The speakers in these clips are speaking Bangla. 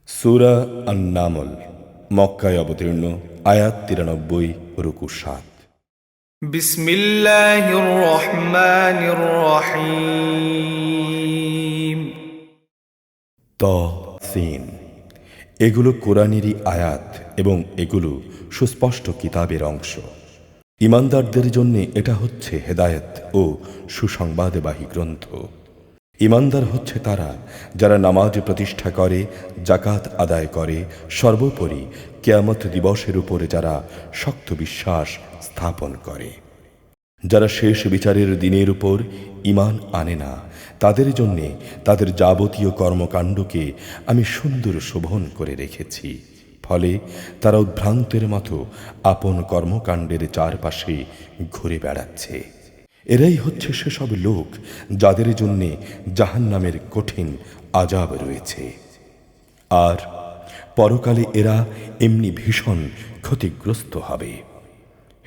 সূরা আন-নামল মক্কায় অবতীর্ণ, আয়াত 93, রুকু 7। বিসমিল্লাহির রহমানির রহিম। সিন। এগুলো কোরআনেরই আয়াত এবং এগুলো সুস্পষ্ট কিতাবের অংশ। ঈমানদারদের জন্য এটা হচ্ছে হেদায়েত ও সুসংবাদবাহী গ্রন্থ। ঈমানদার হচ্ছে তারা যারা নামাজ প্রতিষ্ঠা করে, যাকাত আদায় করে, সর্বোপরি কিয়ামত দিবসের উপরে যারা শক্ত বিশ্বাস স্থাপন করে। যারা শেষ বিচারের দিনের উপর ঈমান আনে না, তাদের জন্যে তাদের যাবতীয় কর্মকাণ্ডকে আমি সুন্দর শোভন করে রেখেছি। ফলে তারা উদ্ভ্রান্তের মতো আপন কর্মকাণ্ডের চারপাশে ঘুরে বেড়াচ্ছে। এরাই হচ্ছে সেসব লোক যাদের জন্যে জাহান্নামের কঠিন আযাব রয়েছে। আর পরকালে এরা এমনি ভীষণ ক্ষতিগ্রস্ত হবে।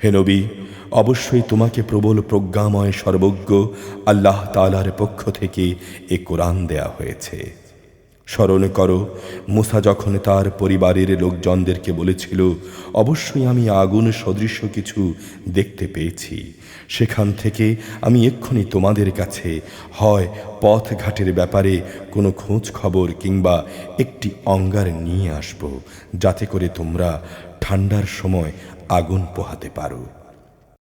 হে নবী, অবশ্যই তোমাকে প্রবল প্রজ্ঞাময় সর্বজ্ঞ আল্লাহ তাআলার পক্ষ থেকে এ কোরআন দেয়া হয়েছে। স্মরণ করো, মূসা যখন তার পরিবারের লোকজনদেরকে বলেছিল, অবশ্যই আমি আগুন সদৃশ কিছু দেখতে পেয়েছি, সেখান থেকে আমি এক্ষুনি তোমাদের কাছে হয় পথ ঘাটের ব্যাপারে কোনো খোঁজ খবর কিংবা একটি অঙ্গার নিয়ে আসব, যাতে করে তোমরা ঠান্ডার সময় আগুন পোহাতে পারো।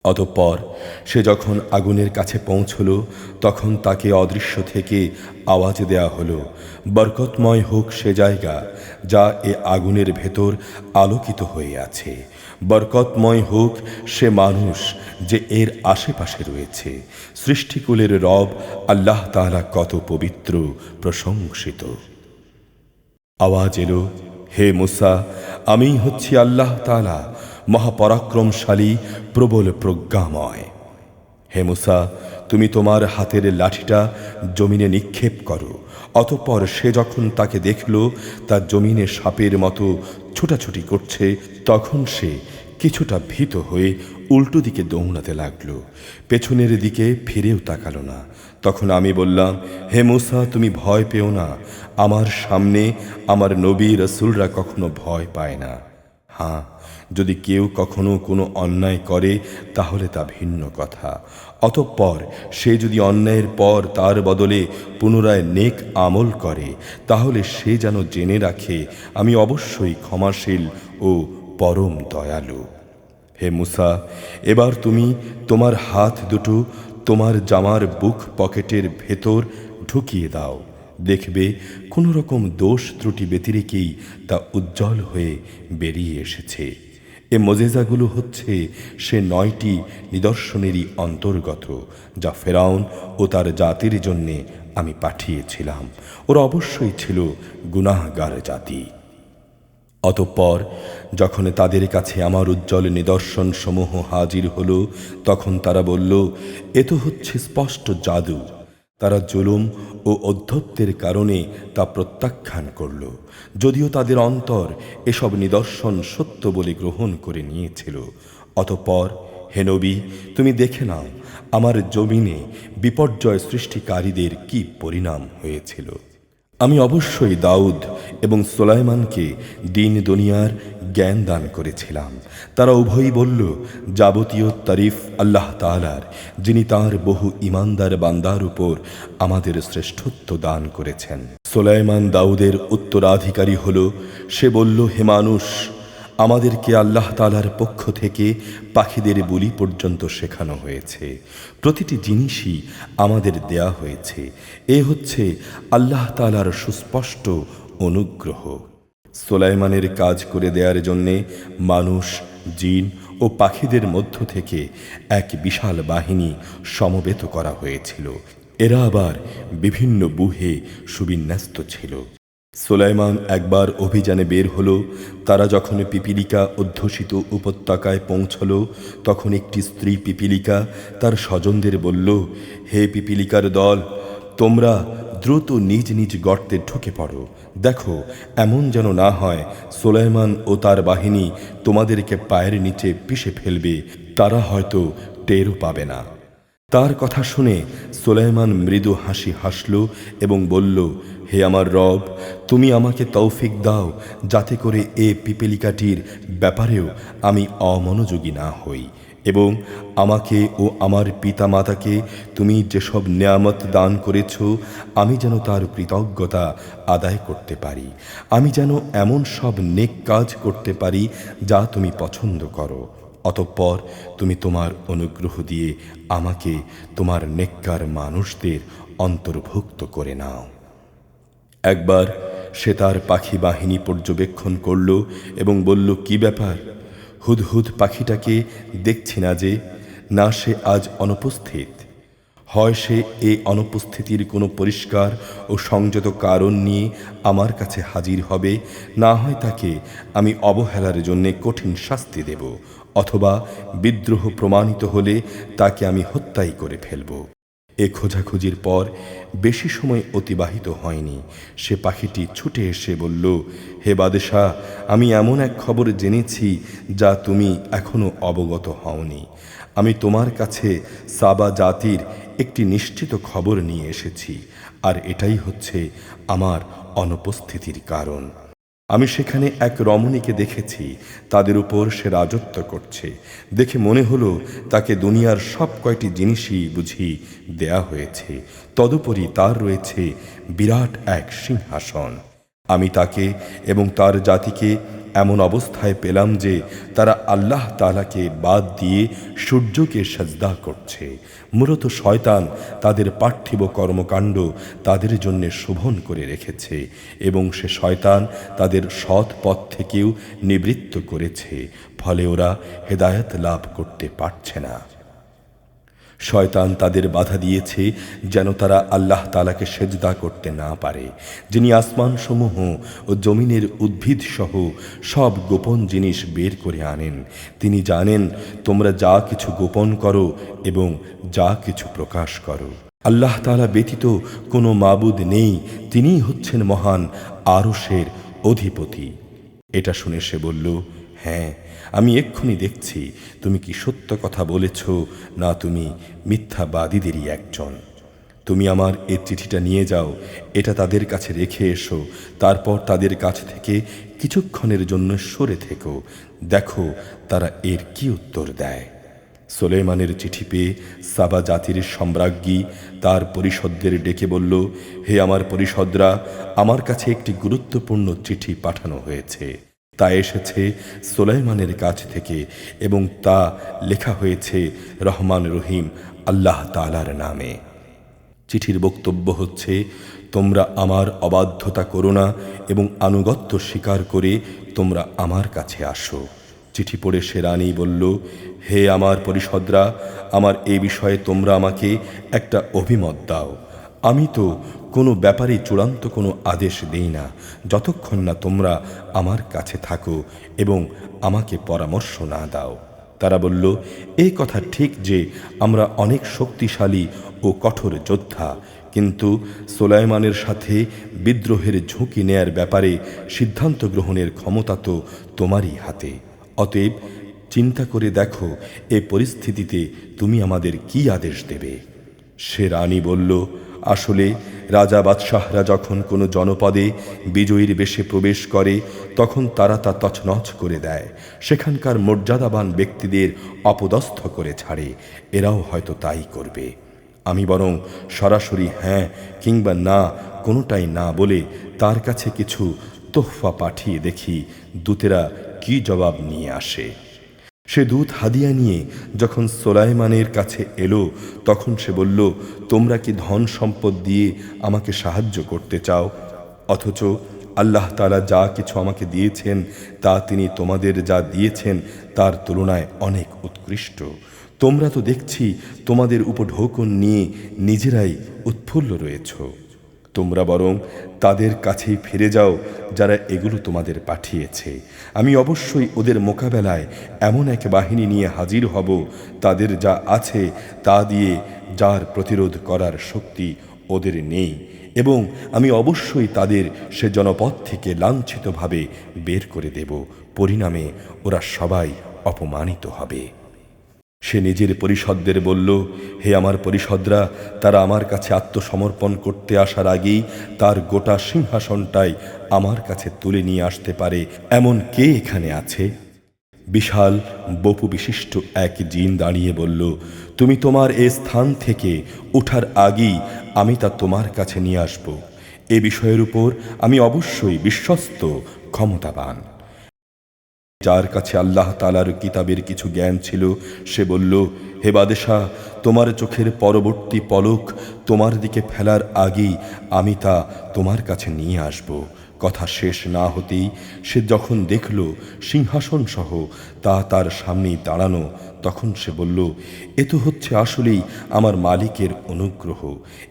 অতঃপর সে যখন আগুনের কাছে পৌঁছল, তখন তাকে অদৃশ্য থেকে আওয়াজ দেয়া হলো, বরকতময় হোক সে জায়গা যা এ আগুনের ভেতর আলোকিত হয়ে আছে, বরকতময় হোক সে মানুষ যে এর আশেপাশে রয়েছে। সৃষ্টিকুলের রব আল্লাহ তাআলা কত পবিত্র, প্রশংসিত। আওয়াজ এলো, হে মূসা, আমিই হচ্ছি আল্লাহ তাআলা, মহাপরাক্রমশালী, প্রবল প্রজ্ঞাময়। হে মূসা, তুমি তোমার হাতের লাঠিটা জমিনে নিক্ষেপ করো। অতঃপর সে যখন তাকে দেখল তা জমিনে সাপের মতো ছোটাছুটি করছে, তখন সে কিছুটা ভীত হয়ে উল্টো দিকে দৌড়াতে লাগলো, পেছনের দিকে ফিরেও তাকালো না। তখন আমি বললাম, হে মূসা, তুমি ভয় পেও না, আমার সামনে আমার নবী রাসূলরা কখনো ভয় পায় না। হ্যাঁ, যদি কেউ কখনো কোনো অন্যায় করে তাহলে তা ভিন্ন কথা। অতঃপর সে যদি অন্যায়ের পর তার বদলে পুনরায় নেক আমল করে, তাহলে সে যেন জেনে রাখে আমি অবশ্যই ক্ষমাশীল ও পরম দয়ালু। হে মূসা, এবার তুমি তোমার হাত দুটো তোমার জামার বুক পকেটের ভেতর ঢুকিয়ে দাও, দেখবে কোনো রকম দোষ ত্রুটি ব্যতিরেকেই তা উজ্জ্বল হয়ে বেরিয়ে এসেছে। এ মুজিজাগুলো হচ্ছে সে 9টি নিদর্শনেরই অন্তর্গত, যা ফেরাউন ও তার জাতির জন্যে আমি পাঠিয়েছিলাম। ওরা অবশ্যই ছিল গুনাহগার জাতি। অতঃপর যখন তাদের কাছে আমার উজ্জ্বল নিদর্শন সমূহ হাজির হলো, তখন তারা বলল, এ তো হচ্ছে স্পষ্ট জাদু। তারা জুলুম ও অধ্যত্বের কারণে তা প্রত্যাখ্যান করল, যদিও তাদের অন্তর এসব নিদর্শন সত্য বলে গ্রহণ করে নিয়েছিল। অতঃপর হে নবী, তুমি দেখে নাও আমার জমিনে বিপর্যয় সৃষ্টিকারীদের কি পরিণাম হয়েছিল। আমি অবশ্যই দাউদ এবং সুলাইমানকে দিন দুনিয়ার জ্ঞান দান করেছিলাম। তারা উভয়ই বলল, যাবতীয় তারিফ আল্লাহ তাআলার, যিনি তাঁর বহু ঈমানদার বান্দার উপর আমাদের শ্রেষ্ঠত্ব দান করেছেন। সুলাইমান দাউদের উত্তরাধিকারী হল। সে বলল, হে মানুষ, আমাদেরকে আল্লাহ তাআলার পক্ষ থেকে পাখিদের বুলি পর্যন্ত শেখানো হয়েছে। প্রতিটি জিনিসই আমাদের দেয়া হয়েছে। এ হচ্ছে আল্লাহ তাআলার সুস্পষ্ট অনুগ্রহ। সুলাইমানের কাজ করে দেওয়ার জন্যে মানুষ, জিন ও পাখিদের মধ্য থেকে এক বিশাল বাহিনী সমবেত করা হয়েছিল। এরা আবার বিভিন্ন ব্যূহে সুবিন্যস্ত ছিল। সুলাইমান একবার অভিযানে বের হলো। তারা যখন পিপীলিকা অধ্যুষিত উপত্যকায় পৌঁছল, তখন একটি স্ত্রী পিপীলিকা তার স্বজনদের বলল, হে পিপীলিকার দল, তোমরা দ্রুত নিজ নিজ গর্তে ঢুকে পড়ো। দেখো, এমন যেন না হয় সুলাইমান ও তার বাহিনী তোমাদেরকে পায়ের নিচে পিষে ফেলবে, তারা হয়তো টেরও পাবে না। তার কথা শুনে সুলাইমান মৃদু হাসি হাসল এবং বলল, হে আমার রব, তুমি আমাকে তৌফিক দাও যাতে করে এ পিপীলিকাটির ব্যাপারেও আমি অমনোযোগী না হই, এবং আমাকে ও আমার পিতামাতাকে তুমি যেসব নেয়ামত দান করেছ আমি যেন তার কৃতজ্ঞতা আদায় করতে পারি। আমি যেন এমন সব নেক কাজ করতে পারি যা তুমি পছন্দ করো। অতঃপর তুমি তোমার অনুগ্রহ দিয়ে আমাকে তোমার নেককার মানুষদের অন্তর্ভুক্ত করে নাও। একবার সে তার পাখি বাহিনী পর্যবেক্ষণ করল এবং বলল, কি ব্যাপার? হুদহুদ পাখিটাকে দেখছি না যে? না, সে আজ অনুপস্থিত। হয় সে এই অনুপস্থিতির কোনো পরিষ্কার ও সংযত কারণ নিয়ে আমার কাছে হাজির হবে, না হয় তাকে আমি অবহেলার জন্য কঠিন শাস্তি দেব, অথবা বিদ্রোহ প্রমাণিত হলে তাকে আমি হত্যাই করে ফেলব। এ খোঁজাখুঁজির পর বেশি সময় অতিবাহিত হয়নি। সে পাখিটি ছুটে এসে বলল, হে বাদশাহ, আমি এমন এক খবর জেনেছি যা তুমি এখনো অবগত হওনি। আমি তোমার কাছে সাবা জাতির একটি নিশ্চিত খবর নিয়ে এসেছি, আর এটাই হচ্ছে আমার অনুপস্থিতির কারণ। আমি সেখানে এক রমণীকে দেখেছি, তাদের উপর সে রাজত্ব করছে। দেখে মনে হলো তাকে দুনিয়ার সব কয়টি জিনিসই বুঝি দেয়া হয়েছে, তদুপরি তার রয়েছে বিরাট এক সিংহাসন। আমি তাকে এবং তার জাতিকে এমন অবস্থায় পেলাম যে তারা আল্লাহ তাআলাকে বাদ দিয়ে সূর্যকে সাজদা করছে। মূলত শয়তান তাদের পার্থিব কর্মকাণ্ড তাদের জন্য শোভন করে রেখেছে, এবং সে শয়তান তাদের সৎ পথ থেকেও নিবৃত্ত করেছে, ফলে ওরা হেদায়েত লাভ করতে পারছে না। শয়তান তাদের বাধা দিয়েছে যেন তারা আল্লাহ তাআলাকে সেজদা করতে না পারে, যিনি আসমানসমূহ ও জমিনের উদ্ভিদ সহ সব গোপন জিনিস বের করে আনেন। তিনি জানেন তোমরা যা কিছু গোপন করো এবং যা কিছু প্রকাশ করো। আল্লাহ তাআলা ব্যতীত কোনো মাবুদ নেই, তিনিই হচ্ছেন মহান আরশের অধিপতি। এটা শুনে সে বলল, হ্যাঁ, আমি এক্ষুনি দেখছি তুমি কি সত্য কথা বলেছ, না তুমি মিথ্যাবাদীদেরই একজন। তুমি আমার এই চিঠিটা নিয়ে যাও, এটা তাদের কাছে রেখে এসো, তারপর তাদের কাছ থেকে কিছুক্ষণের জন্য সরে থেকো, দেখো তারা এর কি উত্তর দেয়। সুলাইমানের চিঠি পেয়ে সাবা জাতির সম্রাজ্ঞী তার পরিষদদের ডেকে বলল, হে আমার পরিষদরা, আমার কাছে একটি গুরুত্বপূর্ণ চিঠি পাঠানো হয়েছে। তা এসেছে সুলাইমানের কাছ থেকে, এবং তা লেখা হয়েছে রহমান রহিম আল্লাহ তাআলার নামে। চিঠির বক্তব্য হচ্ছে, তোমরা আমার অবাধ্যতা করো না এবং আনুগত্য স্বীকার করে তোমরা আমার কাছে আসো। চিঠি পড়ে সে রানী বলল, হে আমার পরিষদরা, আমার এই বিষয়ে তোমরা আমাকে একটা অভিমত দাও। আমি তো কোনো ব্যাপারে চূড়ান্ত কোনো আদেশ দেই না যতক্ষণ না তোমরা আমার কাছে থাকো এবং আমাকে পরামর্শ না দাও। তারা বলল, এই কথা ঠিক যে আমরা অনেক শক্তিশালী ও কঠোর যোদ্ধা, কিন্তু সুলাইমানের সাথে বিদ্রোহের ঝুঁকি নেয়ার ব্যাপারে সিদ্ধান্ত গ্রহণের ক্ষমতা তো তোমারই হাতে। অতএব চিন্তা করে দেখো এই পরিস্থিতিতে তুমি আমাদের কি আদেশ দেবে। সে রানী বলল, আসলে রাজা বাদশাহরা যখন কোনো জনপদে বিজয়ীর বেশে প্রবেশ করে তখন তারা তা তছনছ করে দেয়, সেখানকার মর্যাদাবান ব্যক্তিদের অপদস্থ করে ছাড়ে। এরাও হয়তো তাই করবে। আমি বরং সরাসরি হ্যাঁ কিংবা না কোনোটাই না বলে তার কাছে কিছু তোহফা পাঠিয়ে দেখি দূতেরা কি জবাব নিয়ে আসে। সে দূত হাদিয়া নিয়ে যখন সুলাইমানের কাছে এলো তখন সে বলল, তোমরা কি ধন সম্পদ দিয়ে আমাকে সাহায্য করতে চাও? অথচ আল্লাহ তাআলা যা কিছু আমাকে দিয়েছেন তা তিনি তোমাদের যা দিয়েছেন তার তুলনায় অনেক উৎকৃষ্ট। তোমরা তো দেখছি তোমাদের উপঢৌকন নিয়ে নিজেরাই উৎফুল্ল রয়েছ। তোমরা বরং তাদের কাছেই ফিরে যাও যারা এগুলো তোমাদের পাঠিয়েছে। আমি অবশ্যই ওদের মোকাবেলায় এমন এক বাহিনী নিয়ে হাজির হব, তাদের যা আছে তা দিয়ে যার প্রতিরোধ করার শক্তি ওদের নেই, এবং আমি অবশ্যই তাদের সে জনপদ থেকে লাঞ্ছিতভাবে বের করে দেব। পরিণামে ওরা সবাই অপমানিত হবে। সে নিজের পরিষদদের বলল, হে আমার পরিষদরা, তারা আমার কাছে আত্মসমর্পণ করতে আসার আগেই তার গোটা সিংহাসনটাই আমার কাছে তুলে নিয়ে আসতে পারে এমন কে এখানে আছে? বিশাল বপু বিশিষ্ট এক জিন দাঁড়িয়ে বলল, তুমি তোমার এ স্থান থেকে ওঠার আগেই আমি তা তোমার কাছে নিয়ে আসব। এ বিষয়ের উপর আমি অবশ্যই বিশ্বস্ত, ক্ষমতাবান। যার কাছে আল্লাহ তাআলার কিতাবের কিছু জ্ঞান ছিল, সে বলল, হে বাদশাহ, তোমার চোখের পরবর্তী পলক তোমার দিকে ফেলার আগেই আমি তা তোমার কাছে নিয়ে আসব। কথা শেষ না হতেই সে যখন দেখল সিংহাসন সহ তা তার সামনেই দাঁড়ানো, তখন সে বলল, এ তো হচ্ছে আসলেই আমার মালিকের অনুগ্রহ।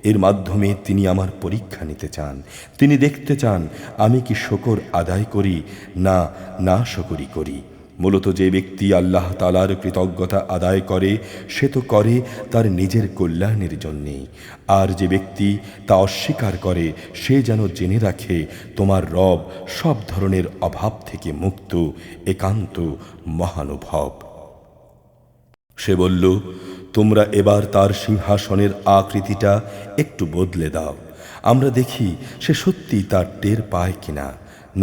এর মাধ্যমে তিনি আমার পরীক্ষা নিতে চান। তিনি দেখতে চান আমি কি শুকর আদায় করি না নাশকরি করি। মূলত যে ব্যক্তি আল্লাহ তাআলার কৃতজ্ঞতা আদায় করে সে তো করে তার নিজের কল্যাণের জন্যেই, আর যে ব্যক্তি তা অস্বীকার করে সে যেন জেনে রাখে তোমার রব সব ধরনের অভাব থেকে মুক্ত, একান্ত মহানুভব। সে বলল, তোমরা এবার তার সিংহাসনের আকৃতিটা একটু বদলে দাও, আমরা দেখি সে সত্যি তার টের পায় কিনা,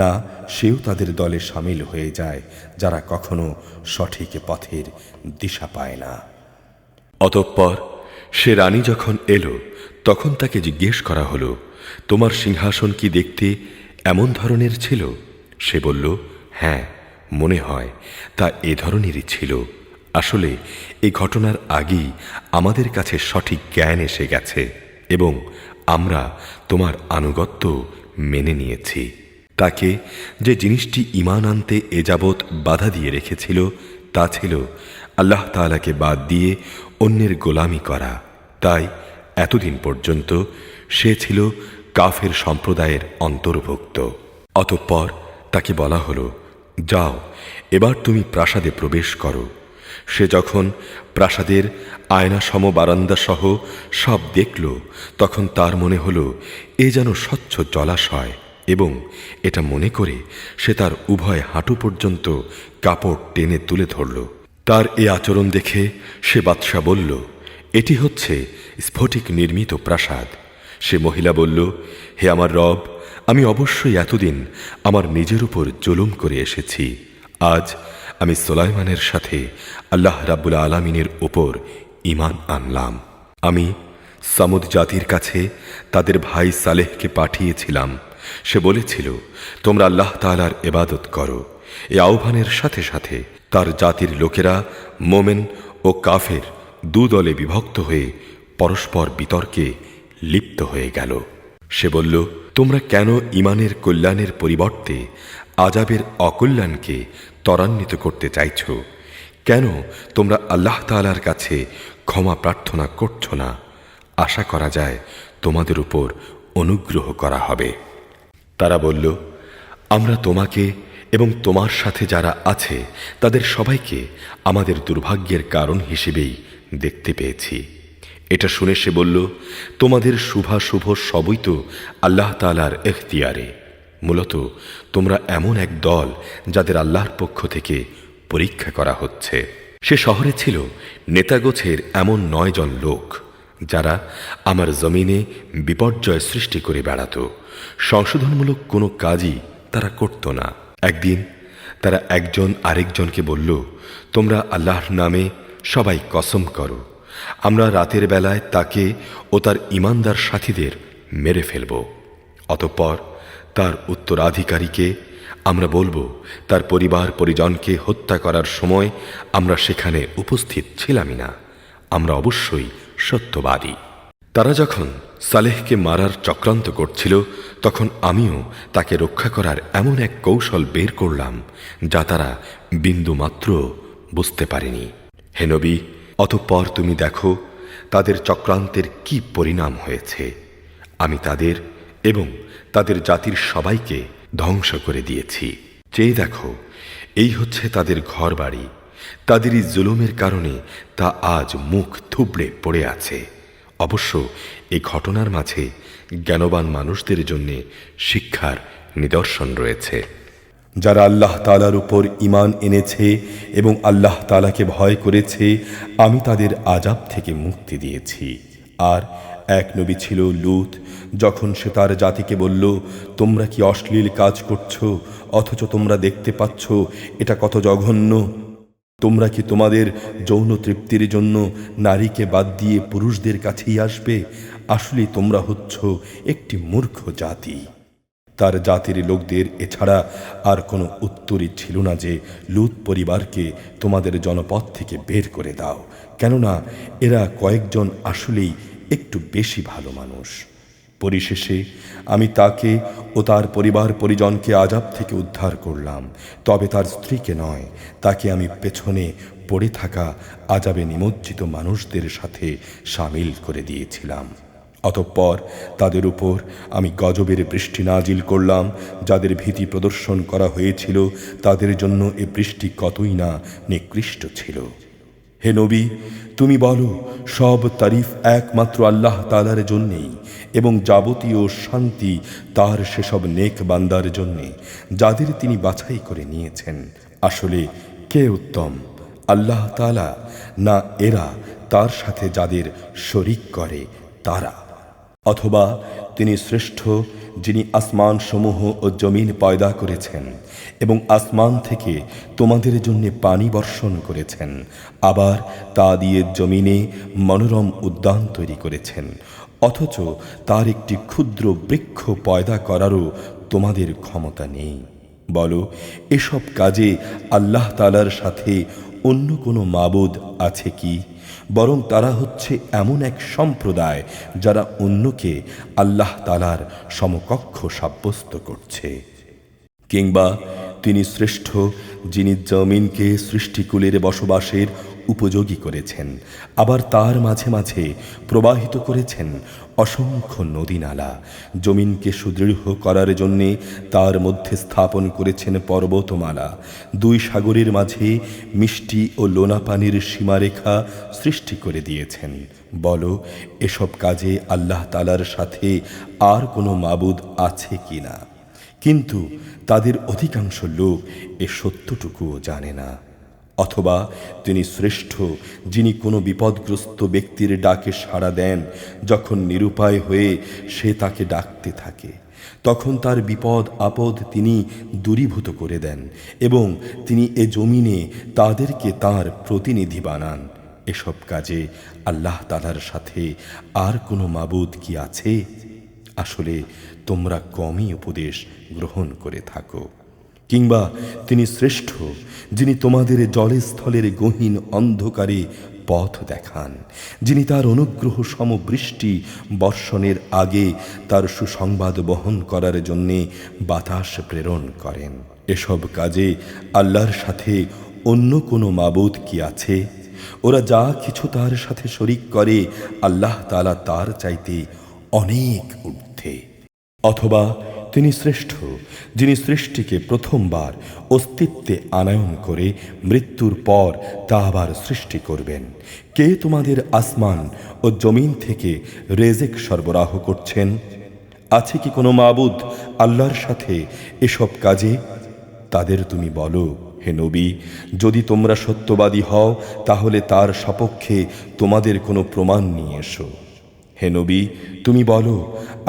না সেও তাদের দলে সামিল হয়ে যায় যারা কখনো সঠিক পথের দিশা পায় না। অতঃপর সে রানী যখন এলো তখন তাকে জিজ্ঞেস করা হলো, তোমার সিংহাসন কি দেখতে এমন ধরনের ছিল? সে বলল, হ্যাঁ, মনে হয় তা এ ধরনেরই ছিল। আসলে এই ঘটনার আগেই আমাদের কাছে সঠিক জ্ঞান এসে গেছে এবং আমরা তোমার আনুগত্য মেনে নিয়েছি। তাকে যে জিনিসটি ঈমান আনতে এ যাবৎ বাধা দিয়ে রেখেছিল তা ছিল আল্লাহ তাআলাকে বাদ দিয়ে অন্যের গোলামি করা। তাই এতদিন পর্যন্ত সে ছিল কাফের সম্প্রদায়ের অন্তর্ভুক্ত। অতঃপর তাকে বলা হলো, যাও, এবার তুমি প্রাসাদে প্রবেশ করো। সে যখন প্রাসাদের আয়নাসম বারান্দা সহ সব দেখল তখন তার মনে হলো এ যেন স্বচ্ছ জলাশয়, এবং এটা মনে করে সে তার উভয় হাঁটু পর্যন্ত কাপড় টেনে তুলে ধরল। তার এ আচরণ দেখে সে বাদশা বলল, এটি হচ্ছে স্ফটিক নির্মিত প্রাসাদ। সে মহিলা বলল, হে আমার রব, আমি অবশ্যই এতদিন আমার নিজের উপর জুলুম করে এসেছি। আজ আমি সুলাইমানের সাথে আল্লাহ রাব্বুল আলামিনের উপর ঈমান আনলাম। আমি সামুদ জাতির কাছে তাদের ভাই সালেহকে পাঠিয়েছিলাম। সে বলেছিল, তোমরা আল্লাহ তাআলার ইবাদত করো। এই আহ্বানের সাথে সাথে তার জাতির লোকেরা মোমেন ও কাফের দু দলে বিভক্ত হয়ে পরস্পর বিতর্কে লিপ্ত হয়ে গেল। সে বলল, তোমরা কেন ঈমানের কল্যাণের পরিবর্তে আযাবের অকল্যাণকে ত্বরান্বিত করতে চাইছ? কেন তোমরা আল্লাহ তাআলার কাছে ক্ষমা প্রার্থনা করছ না? আশা করা যায় তোমাদের উপর অনুগ্রহ করা হবে। তারা বলল, আমরা তোমাকে এবং তোমার সাথে যারা আছে তাদের সবাইকে আমাদের দুর্ভাগ্যের কারণ হিসেবেই দেখতে পেয়েছি। এটা শুনে সে বলল, তোমাদের শুভাশুভ সবই তো আল্লাহ তাআলার এখতিয়ারে। মূলত তোমরা এমন এক দল যাদের আল্লাহর পক্ষ থেকে পরীক্ষা করা হচ্ছে। সে শহরে ছিল নেতাগোছের এমন 9 জন লোক যারা আমার জমিনে বিপর্যয় সৃষ্টি করে বেড়াত। সংশোধনমূলক কোনো কাজই তারা করত না। একদিন তারা একজন আরেকজনকে বলল, তোমরা আল্লাহর নামে সবাই কসম করো, আমরা রাতের বেলায় তাকে ও তার ঈমানদার সাথীদের মেরে ফেলব। অতঃপর তার উত্তরাধিকারীকে আমরা বলবো, তার পরিবার পরিজনকে হত্যা করার সময় আমরা সেখানে উপস্থিত ছিলামই না, আমরা অবশ্যই সত্যবাদী। তারা যখন সালেহকে মারার চক্রান্ত করছিল তখন আমিও তাকে রক্ষা করার এমন এক কৌশল বের করলাম যা তারা বিন্দুমাত্র বুঝতে পারেনি। হে নবী, অতঃপর তুমি দেখো তাদের চক্রান্তের কি পরিণাম হয়েছে। আমি তাদের এবং তাদের জাতির সবাইকে ধ্বংস করে দিয়েছি। চেয়ে দেখো, এই হচ্ছে তাদের ঘরবাড়ি। তাদেরই জুলুমের কারণে তা আজ মুখ থুবড়ে পড়ে আছে। অবশ্য এই ঘটনার মাঝে জ্ঞানবান মানুষদের জন্য শিক্ষার নিদর্শন রয়েছে। যারা আল্লাহ তাআলার উপর ঈমান এনেছে এবং আল্লাহ তাআলাকে ভয় করেছে, আমি তাদের আযাব থেকে মুক্তি দিয়েছি। আর এক নবী ছিল লূত। যখন সে তার জাতিকে বলল, তোমরা কি অশ্লীল কাজ করছো, অথচ তোমরা দেখতে পাচ্ছ এটা কত জঘন্য? তোমরা কি তোমাদের যৌন তৃপ্তির জন্য নারীকে বাদ দিয়ে পুরুষদের কাছেই আসবে? আসলে তোমরা হচ্ছ একটি মূর্খ জাতি। তার জাতির লোকদের এছাড়া আর কোনো উত্তরই ছিল না যে লূত পরিবারকে তোমাদের জনপদ থেকে বের করে দাও, কেননা এরা কয়েকজন আসলেই একটু বেশি ভালো মানুষ। পরিশেষে আমি তাকে ও তার পরিবার পরিজনকে আযাব থেকে উদ্ধার করলাম, তবে তার স্ত্রীকে নয়। তাকে আমি পেছনে পড়ে থাকা আযাবে নিমজ্জিত মানুষদের সাথে শামিল করে দিয়েছিলাম। অতঃপর তাদের উপর আমি গজবের বৃষ্টি নাজিল করলাম। যাদের ভীতি প্রদর্শন করা হয়েছিল তাদের জন্য এ বৃষ্টি কতই না নিকৃষ্ট ছিল। হে নবী, তুমি বলো, সব তারিফ একমাত্র আল্লাহ তাআলার জন্যেই এবং যাবতীয় শান্তি তার সেসব নেক বান্দার জন্যে যাদের তিনি বাছাই করে নিয়েছেন। আসলে কে উত্তম, আল্লাহ তাআলা না এরা তার সাথে যাদের শরীক করে তারা? অথবা তিনি শ্রেষ্ঠ, যিনি আসমান সমূহ ও জমিন পয়দা করেছেন এবং আসমান থেকে তোমাদের জন্য পানি বর্ষণ করেছেন, আবার তা দিয়ে জমিনে মনোরম উদ্যান তৈরি করেছেন, অথচ তার একটি ক্ষুদ্র বৃক্ষ পয়দা করারও তোমাদের ক্ষমতা নেই। বলো, এসব কাজে আল্লাহ তাআলার সাথে অন্য কোনো মাবুদ আছে কি? বরং তারা হচ্ছে এমন এক সম্প্রদায় যারা অন্যকে আল্লাহ তাআলার সমকক্ষ সাব্যস্ত করছে। কিংবা তিনি শ্রেষ্ঠ, যিনি জমিনকে সৃষ্টিকুলের বসবাসের উপযোগী করেছেন, আবার তার মাঝে মাঝে প্রবাহিত করেছেন অসংখ্য নদী নালা। জমিনকে সুদৃঢ় করার জন্যে তার মধ্যে স্থাপন করেছেন পর্বতমালা। দুই সাগরের মাঝে মিষ্টি ও লোনা পানির সীমারেখা সৃষ্টি করে দিয়েছেন। বলো, এসব কাজে আল্লাহ তাআলার সাথে আর কোনো মাবুদ আছে কি না? কিন্তু তাদের অধিকাংশ লোক এ সত্যটুকুও জানে না। অথবা তিনি শ্রেষ্ঠ, যিনি কোনো বিপদগ্রস্ত ব্যক্তির ডাকে সাড়া দেন। যখন নিরুপায় হয়ে সে তাকে ডাকতে থাকে, তখন তার বিপদ আপদ তিনি দূরীভূত করে দেন এবং তিনি এ জমিনে তাদেরকে তার প্রতিনিধি বানান। এসব কাজে আল্লাহ তাআলার সাথে আর কোনো মাবুদ কি আছে? আসলে তোমরা কমই উপদেশ গ্রহণ করে থাকো। কিংবা তিনি শ্রেষ্ঠ, যিনি তোমাদের জলে স্থলের গহীন অন্ধকারে পথ দেখান, যিনি তার অনুগ্রহ সমবৃষ্টি বর্ষণের আগে তার সুসংবাদ বহন করার জন্যে বাতাস প্রেরণ করেন। এসব কাজে আল্লাহর সাথে অন্য কোনো মাবুদ কি আছে? ওরা যা কিছু তার সাথে শরিক করে, আল্লাহ তাআলা তার চাইতে অনেক ঊর্ধ্বে। অথবা তিনি শ্রেষ্ঠ, যিনি সৃষ্টিকে প্রথমবার অস্তিত্বে আনয়ন করে মৃত্যুর পর তা আবার সৃষ্টি করবেন। কে তোমাদের আসমান ও জমিন থেকে রেজেক সরবরাহ করছেন? আছে কি কোনো মাবুদ আল্লাহর সাথে এসব কাজে? তাদের তুমি বলো, হে নবী, যদি তোমরা সত্যবাদী হও তাহলে তার সপক্ষে তোমাদের কোনো প্রমাণ নিয়ে এসো। হে নবী, তুমি বলো,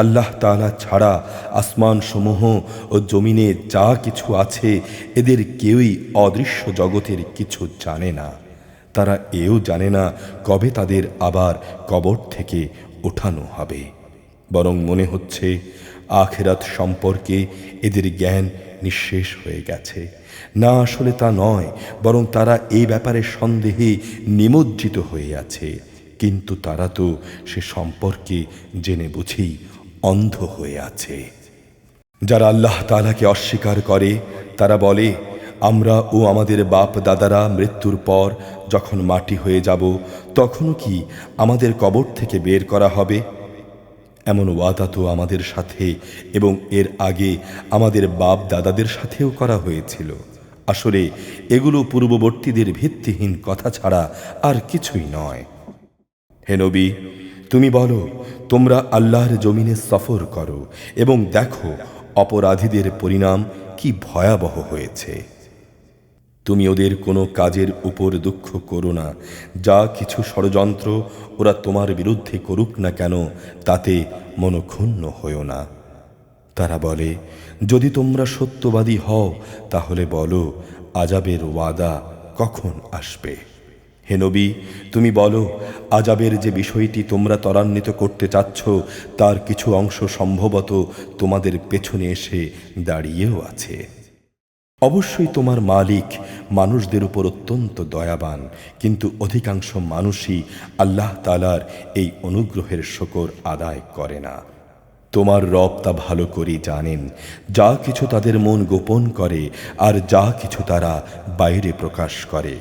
আল্লাহ তাআলা ছাড়া আসমান সমূহ ও জমিনে যা কিছু আছে এদের কেউই অদৃশ্য জগতের কিছু জানে না। তারা এও জানে না কবে তাদের আবার কবর থেকে ওঠানো হবে। বরং মনে হচ্ছে আখিরাত সম্পর্কে এদের জ্ঞান নিঃশেষ হয়ে গেছে। না, আসলে তা নয়, বরং তারা এই ব্যাপারে সন্দেহে নিমজ্জিত হয়ে আছে। কিন্তু তারা তো সে সম্পর্কে জেনে বুঝেই অন্ধ হয়ে আছে। যারা আল্লাহ তাআলাকে অস্বীকার করে তারা বলে, আমরা ও আমাদের বাপ দাদারা মৃত্যুর পর যখন মাটি হয়ে যাব তখনও কি আমাদের কবর থেকে বের করা হবে? এমন ওয়াদা তো আমাদের সাথে এবং এর আগে আমাদের বাপ দাদাদের সাথেও করা হয়েছিল। আসলে এগুলো পূর্ববর্তীদের ভিত্তিহীন কথা ছাড়া আর কিছুই নয়। হে নবী, তুমি বলো, তোমরা আল্লাহর জমিনে সফর করো এবং দেখো অপরাধীদের পরিণাম কি ভয়াবহ হয়েছে। তুমি ওদের কোনো কাজের উপর দুঃখ করো না, যা কিছু ষড়যন্ত্র ওরা তোমার বিরুদ্ধে করুক না কেন তাতে মনক্ষুণ্ণ হও না। তারা বলে, যদি তোমরা সত্যবাদী হও তাহলে বলো আযাবের ওয়াদা কখন আসবে। হে নবী, তুমি বলো, আযাবের যে বিষয়টি তোমরা ত্বরান্বিত করতে চাচ্ছ তার কিছু অংশ সম্ভবত তোমাদের পেছনে এসে দাঁড়িয়েও আছে। অবশ্যই তোমার মালিক মানুষদের উপর অত্যন্ত দয়াবান, কিন্তু অধিকাংশ মানুষই আল্লাহ তাআলার এই অনুগ্রহের শুকর আদায় করে না। তোমার রব তা ভালো করেই জানেন, যা কিছু তাদের মন গোপন করে আর যা কিছু তারা বাইরে প্রকাশ করে।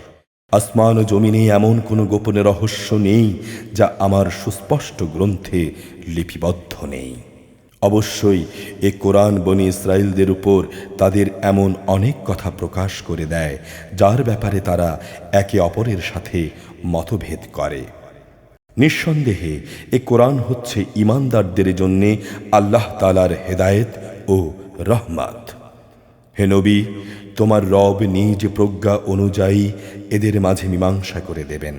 আসমান ও জমিনে এমন কোনো গোপনে রহস্য নেই যা আমার সুস্পষ্ট গ্রন্থে লিপিবদ্ধ নেই। অবশ্যই এ কোরআন বনী ইসরাইলদের উপর তাদের এমন অনেক কথা প্রকাশ করে দেয় যার ব্যাপারে তারা একে অপরের সাথে মতভেদ করে। নিঃসন্দেহে এ কোরআন হচ্ছে ঈমানদারদের জন্যে আল্লাহ তাআলার হেদায়েত ও রহমত। হে নবী, তোমার রব নিজ প্রজ্ঞা অনুযায়ী এদের মাঝে মীমাংসা করে দেবেন।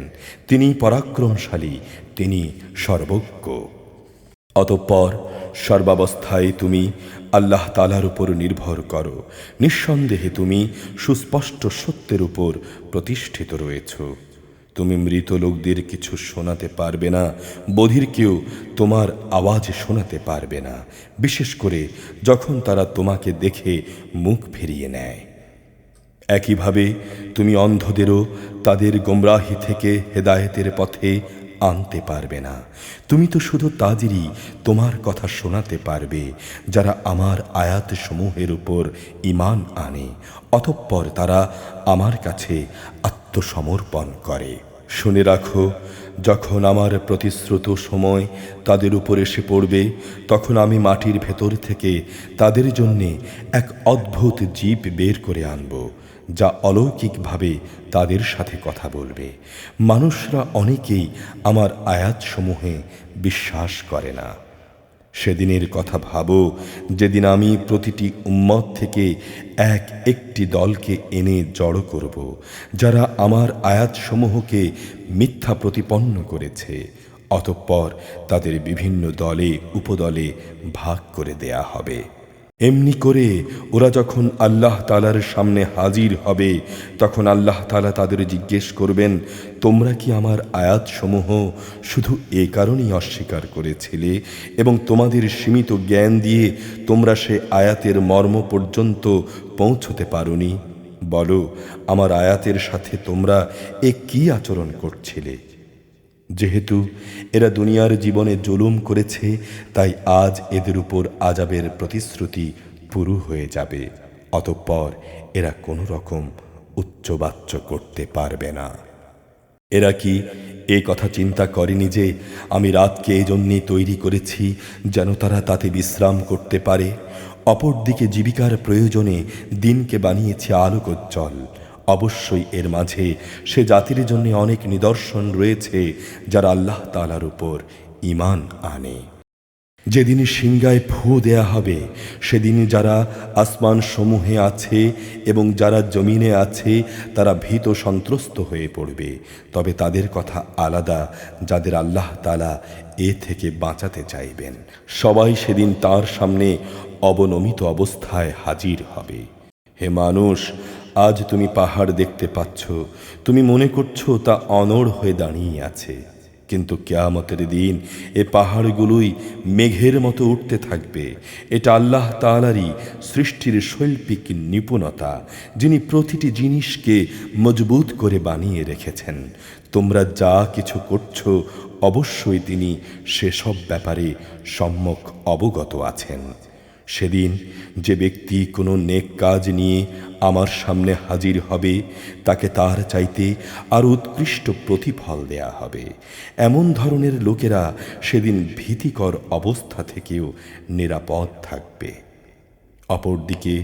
তিনি পরাক্রমশালী, তিনি সর্বজ্ঞ। অতঃপর সর্বাবস্থায় তুমি আল্লাহ তাআলার উপর নির্ভর করো। নিঃসন্দেহে তুমি সুস্পষ্ট সত্যের উপর প্রতিষ্ঠিত রয়েছ। তুমি মৃত লোকদের কিছু শোনাতে পারবে না, বধিরকেও তোমার আওয়াজ শোনাতে পারবে না, বিশেষ করে যখন তারা তোমাকে দেখে মুখ ফিরিয়ে নেয়। একইভাবে তুমি অন্ধদেরও তাদের গোমরাহি থেকে হেদায়েতের পথে আনতে পারবে না। তুমি তো শুধু তাদেরই তোমার কথা শোনাতে পারবে যারা আমার আয়াত সমূহের উপর ঈমান আনে, অতঃপর তারা আমার কাছে আত্মসমর্পণ করে। শুনে রাখো, যখন আমার প্রতিশ্রুত সময় তাদের উপর এসে পড়বে, তখন আমি মাটির ভেতর থেকে তাদের জন্যে এক অদ্ভুত জীব বের করে আনব, যা অলৌকিকভাবে তাদের সাথে কথা বলবে। মানুষরা অনেকেই আমার আয়াতসমূহে বিশ্বাস করে না। সেদিনের কথা ভাবো, যেদিন আমি প্রতিটি উম্মত থেকে একটি দলকে এনে জড়ো করব, যারা আমার আয়াতসমূহকে মিথ্যা প্রতিপন্ন করেছে। অতঃপর তাদের বিভিন্ন দলে উপদলে ভাগ করে দেয়া হবে। এমনি করে ওরা যখন আল্লাহ তাআলার সামনে হাজির হবে, তখন আল্লাহ তাআলা তাদের জিজ্ঞেস করবেন, তোমরা কি আমার আয়াতসমূহ শুধু এ কারণেই অস্বীকার করেছিলে এবং তোমাদের সীমিত জ্ঞান দিয়ে তোমরা সে আয়াতের মর্ম পর্যন্ত পৌঁছতে পারোনি? বলো, আমার আয়াতের সাথে তোমরা কি আচরণ করছিলে? যেহেতু এরা দুনিয়ার জীবনে জুলুম করেছে, তাই আজ এদের উপর আযাবের প্রতিশ্রুতি পুরো হয়ে যাবে। অতঃপর এরা কোনো রকম উচ্চবাচ্য করতে পারবে না। এরা কি এ কথা চিন্তা করেনি যে আমি রাতকে এজন্যই তৈরি করেছি যেন তারা তাতে বিশ্রাম করতে পারে? অপরদিকে জীবিকার প্রয়োজনে দিনকে বানিয়েছি আলোকোজ্জ্বল। অবশ্যই এর মাঝে সে জাতির জন্য অনেক নিদর্শন রয়েছে যারা আল্লাহ তাআলার উপর ঈমান আনে। যেদিন সিংহায় ফু দেয়া হবে, সেদিন যারা আসমান সমূহে আছে এবং যারা জমিনে আছে তারা ভীত সন্ত্রস্ত হয়ে পড়বে। তবে তাদের কথা আলাদা, যাদের আল্লাহ তাআলা এ থেকে বাঁচাতে চাইবেন। সবাই সেদিন তার সামনে অবনমিত অবস্থায় হাজির হবে। হে মানুষ, আজ তুমি পাহাড় দেখতে পাচ্ছ, তুমি মনে করছো তা অনড় হয়ে দাঁড়িয়ে আছে, কিন্তু কিয়ামতের দিন এ পাহাড়গুলোই মেঘের মতো উঠতে থাকবে। এটা আল্লাহ তাআলারই সৃষ্টির শৈল্পিক নিপুণতা, যিনি প্রতিটি জিনিসকে মজবুত করে বানিয়ে রেখেছেন। তোমরা যা কিছু করছো, অবশ্যই তিনি সেসব ব্যাপারে সম্যক অবগত আছেন। সেদিন যে ব্যক্তি কোনো নেক কাজ নিয়ে আমার সামনে হাজির হবে, তাকে তার চাইতে আর উৎকৃষ্ট প্রতিফল দেয়া হবে। এমন ধরনের লোকেরা সেদিন ভীতিকর অবস্থা থেকেও নিরাপদ থাকবে। অপরদিকে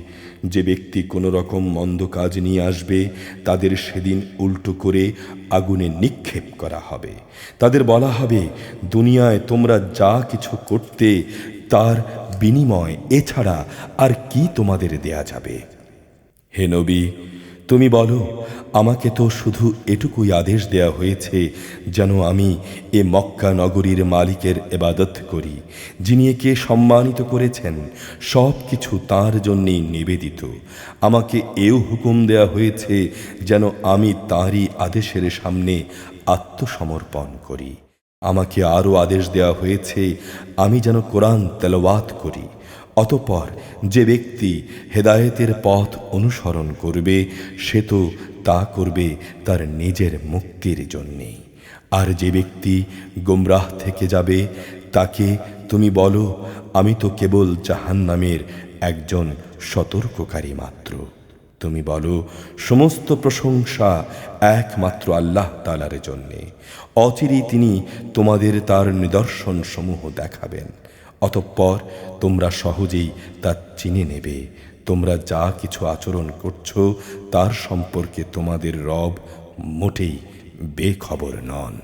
যে ব্যক্তি কোনো রকম মন্দ কাজ নিয়ে আসবে, তাদের সেদিন উল্টো করে আগুনে নিক্ষেপ করা হবে। তাদের বলা হবে, দুনিয়ায় তোমরা যা কিছু করতে তার বিনিময় এছাড়া আর কি তোমাদের দেয়া যাবে? হে নবী, তুমি বলো, আমাকে তো শুধু এটুকুই আদেশ দেয়া হয়েছে যেন আমি এ মক্কা নগরীর মালিকের ইবাদত করি, যিনি একে সম্মানিত করেছেন, সব কিছু তাঁর জন্যেই নিবেদিত। আমাকে এও হুকুম দেয়া হয়েছে যেন আমি তাঁরই আদেশের সামনে আত্মসমর্পণ করি। আমাকে আরও আদেশ দেওয়া হয়েছে আমি যেন কোরআন তেলাওয়াত করি। অতঃপর যে ব্যক্তি হেদায়েতের পথ অনুসরণ করবে সে তো তা করবে তার নিজের মুক্তির জন্যে, আর যে ব্যক্তি গোমরাহ থেকে যাবে তাকে তুমি বলো, আমি তো কেবল জাহান্নামের একজন সতর্ককারী মাত্র। তুমি বলো, সমস্ত প্রশংসা একমাত্র আল্লাহ তাআলার জন্যে। অচিরেই তিনি তোমাদের তার নিদর্শন সমূহ দেখাবেন। অতঃপর তোমরা সহজেই তা চিনে নেবে। তোমরা যা কিছু আচরণ করছো তার সম্পর্কে তোমাদের রব মোটেই বেখবর নন।